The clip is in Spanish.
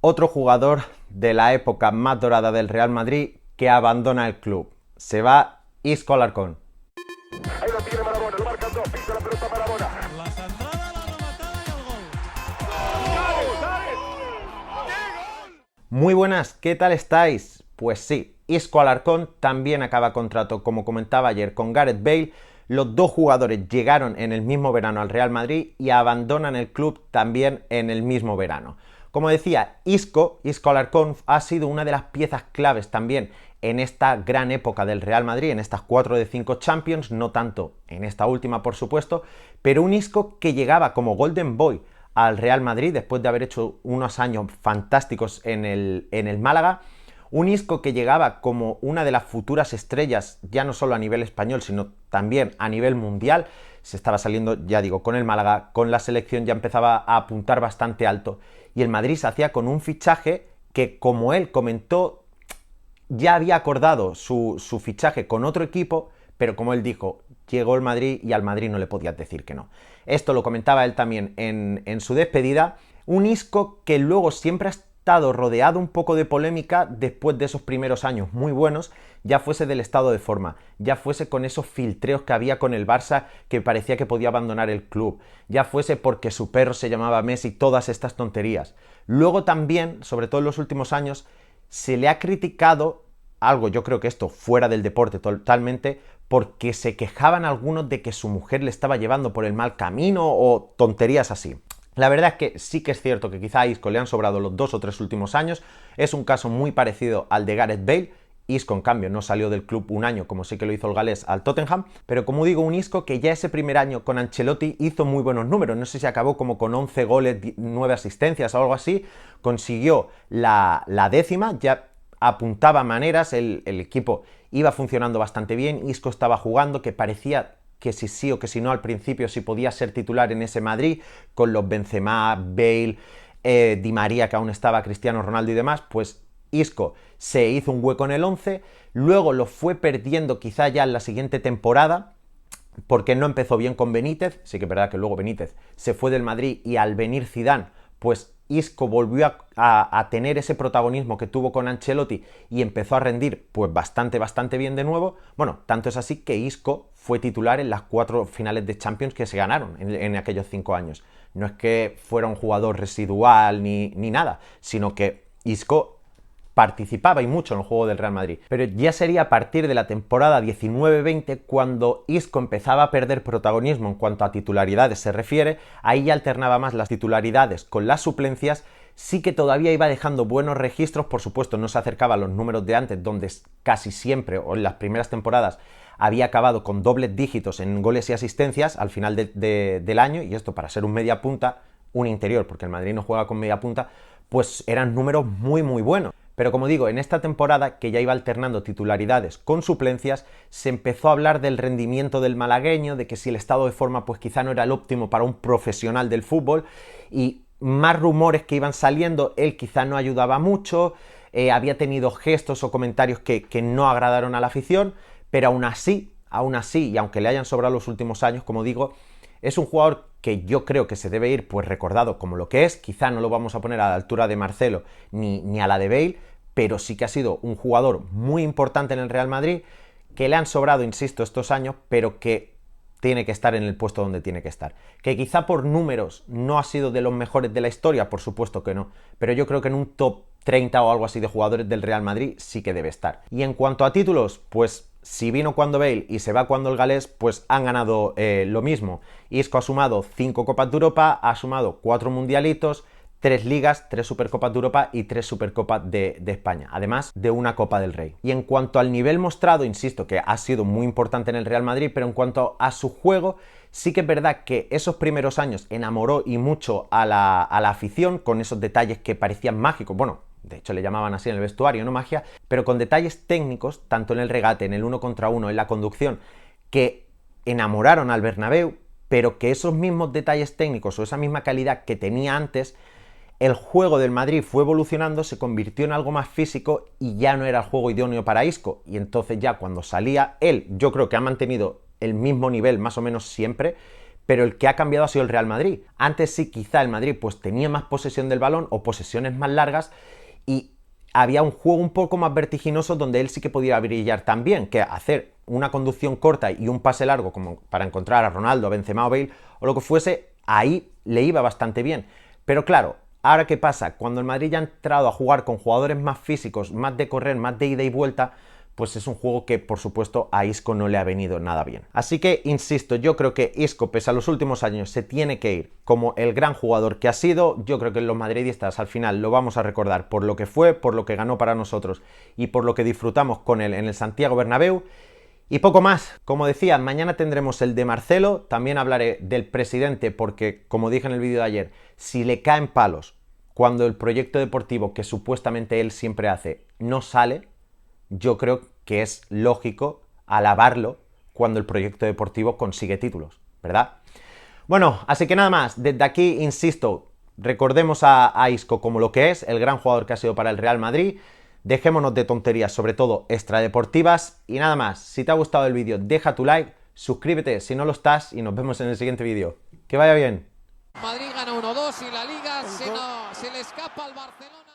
Otro jugador de la época más dorada del Real Madrid que abandona el club. Se va Isco Alarcón. Ahí lo tiene Marabona, lo marcan dos, pisa la pelota Marabona. La centrada, la rematada y el gol. Muy buenas, ¿qué tal estáis? Pues sí, Isco Alarcón también acaba contrato, como comentaba ayer, con Gareth Bale. Los dos jugadores llegaron en el mismo verano al Real Madrid y abandonan el club también en el mismo verano. Como decía, Isco Alarcón ha sido una de las piezas claves también en esta gran época del Real Madrid, en estas 4 de 5 Champions, no tanto en esta última por supuesto, pero un Isco que llegaba como Golden Boy al Real Madrid después de haber hecho unos años fantásticos en el Málaga. Un Isco que llegaba como una de las futuras estrellas, ya no solo a nivel español, sino también a nivel mundial. Se estaba saliendo, ya digo, con el Málaga, con la selección ya empezaba a apuntar bastante alto. Y el Madrid se hacía con un fichaje que, como él comentó, ya había acordado su fichaje con otro equipo, pero como él dijo, llegó el Madrid y al Madrid no le podías decir que no. Esto lo comentaba él también en su despedida. Un Isco que luego siempre ha estado rodeado un poco de polémica después de esos primeros años muy buenos, ya fuese del estado de forma, ya fuese con esos filtreos que había con el Barça que parecía que podía abandonar el club, ya fuese porque su perro se llamaba Messi, todas estas tonterías. Luego también, sobre todo en los últimos años, se le ha criticado algo, yo creo que esto fuera del deporte totalmente, porque se quejaban algunos de que su mujer le estaba llevando por el mal camino o tonterías así. La verdad es que sí que es cierto que quizá a Isco le han sobrado los 2 o 3 últimos años. Es un caso muy parecido al de Gareth Bale. Isco, en cambio, no salió del club un año, como sí que lo hizo el galés al Tottenham. Pero como digo, un Isco que ya ese primer año con Ancelotti hizo muy buenos números. No sé si acabó como con 11 goles, 9 asistencias o algo así. Consiguió la 10ª, ya apuntaba maneras, el equipo iba funcionando bastante bien. Isco estaba jugando, que parecía que si sí o que si no al principio si podía ser titular en ese Madrid, con los Benzema, Bale, Di María, que aún estaba, Cristiano Ronaldo y demás. Pues Isco se hizo un hueco en el 11, luego lo fue perdiendo quizá ya en la siguiente temporada, porque no empezó bien con Benítez. Sí que es verdad que luego Benítez se fue del Madrid y al venir Zidane, pues Isco volvió a tener ese protagonismo que tuvo con Ancelotti y empezó a rendir pues bastante bien de nuevo. Bueno, tanto es así que Isco fue titular en las 4 finales de Champions que se ganaron en aquellos 5 años. No es que fuera un jugador residual ni nada, sino que Isco participaba y mucho en el juego del Real Madrid. Pero ya sería a partir de la temporada 19-20 cuando Isco empezaba a perder protagonismo en cuanto a titularidades se refiere. Ahí ya alternaba más las titularidades con las suplencias. Sí que todavía iba dejando buenos registros, por supuesto no se acercaba a los números de antes, donde casi siempre, o en las primeras temporadas, había acabado con dobles dígitos en goles y asistencias al final del año, y esto para ser un media punta, un interior, porque el Madrid no juega con media punta, pues eran números muy buenos. Pero como digo, en esta temporada, que ya iba alternando titularidades con suplencias, se empezó a hablar del rendimiento del malagueño, de que si el estado de forma pues quizá no era el óptimo para un profesional del fútbol, y más rumores que iban saliendo, él quizá no ayudaba mucho, había tenido gestos o comentarios que no agradaron a la afición, pero aún así, y aunque le hayan sobrado los últimos años, como digo, es un jugador que yo creo que se debe ir pues recordado como lo que es. Quizá no lo vamos a poner a la altura de Marcelo ni a la de Bale, pero sí que ha sido un jugador muy importante en el Real Madrid, que le han sobrado, insisto, estos años, pero que tiene que estar en el puesto donde tiene que estar. Que quizá por números no ha sido de los mejores de la historia, por supuesto que no, pero yo creo que en un top 30 o algo así de jugadores del Real Madrid sí que debe estar. Y en cuanto a títulos, pues si vino cuando Bale y se va cuando el galés, pues han ganado lo mismo. Isco ha sumado 5 Copas de Europa, ha sumado 4 Mundialitos, 3 Ligas, 3 Supercopas de Europa y 3 Supercopas de España, además de una Copa del Rey. Y en cuanto al nivel mostrado, insisto que ha sido muy importante en el Real Madrid, pero en cuanto a su juego, sí que es verdad que esos primeros años enamoró y mucho a la afición con esos detalles que parecían mágicos. Bueno, de hecho le llamaban así en el vestuario, no magia, pero con detalles técnicos, tanto en el regate, en el 1 contra 1, en la conducción, que enamoraron al Bernabéu, pero que esos mismos detalles técnicos o esa misma calidad que tenía antes, el juego del Madrid fue evolucionando, se convirtió en algo más físico y ya no era el juego idóneo para Isco. Y entonces ya cuando salía él, yo creo que ha mantenido el mismo nivel más o menos siempre, pero el que ha cambiado ha sido el Real Madrid. Antes sí, quizá el Madrid pues tenía más posesión del balón o posesiones más largas y había un juego un poco más vertiginoso donde él sí que podía brillar también, que hacer una conducción corta y un pase largo como para encontrar a Ronaldo, a Benzema o Bale o lo que fuese, ahí le iba bastante bien. Pero claro, ahora ¿qué pasa? Cuando el Madrid ya ha entrado a jugar con jugadores más físicos, más de correr, más de ida y vuelta, pues es un juego que, por supuesto, a Isco no le ha venido nada bien. Así que, insisto, yo creo que Isco, pese a los últimos años, se tiene que ir como el gran jugador que ha sido. Yo creo que los madridistas al final lo vamos a recordar por lo que fue, por lo que ganó para nosotros y por lo que disfrutamos con él en el Santiago Bernabéu. Y poco más. Como decía, mañana tendremos el de Marcelo, también hablaré del presidente porque, como dije en el vídeo de ayer, si le caen palos cuando el proyecto deportivo que supuestamente él siempre hace no sale, yo creo que es lógico alabarlo cuando el proyecto deportivo consigue títulos, ¿verdad? Bueno, así que nada más, desde aquí insisto, recordemos a Isco como lo que es, el gran jugador que ha sido para el Real Madrid, dejémonos de tonterías, sobre todo extradeportivas, y nada más, si te ha gustado el vídeo deja tu like, suscríbete si no lo estás y nos vemos en el siguiente vídeo. Que vaya bien. Madrid gana 1-2 y la Liga se le escapa al Barcelona.